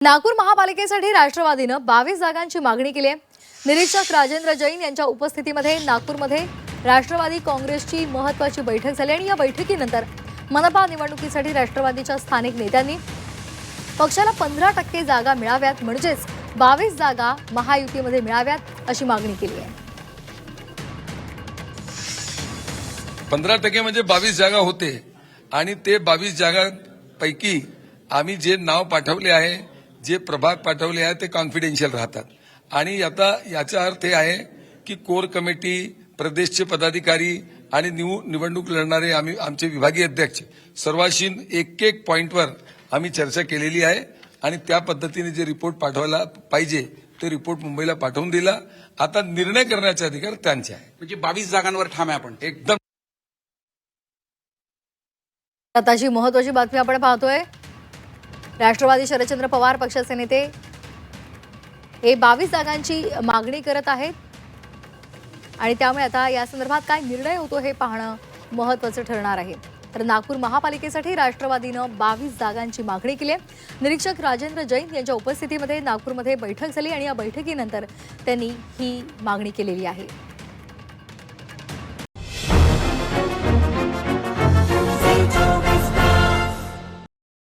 नागपूर महापालिकेसाठी राष्ट्रवादीनं 22 जागांची मागणी केली आहे। निरीक्षक राजेंद्र जैन यांच्या उपस्थितीमध्ये नागपूरमध्ये राष्ट्रवादी काँग्रेसची महत्त्वाची बैठक झाली आणि या बैठकीनंतर मनपा निवडणुकीसाठी राष्ट्रवादीच्या स्थानिक नेत्यांनी पक्षाला 15% जागा मिळाव्यात म्हणजेच 22 जागा महायुतीमध्ये मिळाव्यात अशी मागणी केली आहे। 15% म्हणजे 22 जागा होते आणि ते 22 जागांपैकी आम्ही जे नाव पाठवले आहे, जे प्रभाग पाठवले आहे ते कॉन्फिडेन्शियल राहतात आणि आता याचा अर्थ हे आहे की कोर कमिटी, प्रदेशचे पदाधिकारी आणि निवडणूक लढणारे आमचे विभागीय अध्यक्ष सर्वांशी एक पॉइंटवर आम्ही चर्चा केलेली आहे आणि त्या पद्धतीने जे रिपोर्ट पाठवायला पाहिजे ते रिपोर्ट मुंबईला पाठवून दिला। आता निर्णय करण्याचा अधिकार त्यांचा आहे। म्हणजे 22 जागांवर ठाम आहे आपण एकदम। आताची महत्त्वाची बातमी आपण पाहतोय। राष्ट्रवादी शरदचंद्र पवार पक्षाचे नेते हे 22 जागांची मागणी करत आहेत आणि त्यामुळे आता या संदर्भात काय निर्णय होतो हे पाहणं महत्त्वाचं ठरणार आहे। तर नागपूर महापालिकेसाठी राष्ट्रवादीनं 22 जागांची मागणी केली आहे। निरीक्षक राजेंद्र जैन यांच्या उपस्थितीमध्ये नागपूरमध्ये बैठक झाली आणि या बैठकीनंतर त्यांनी ही मागणी केलेली आहे।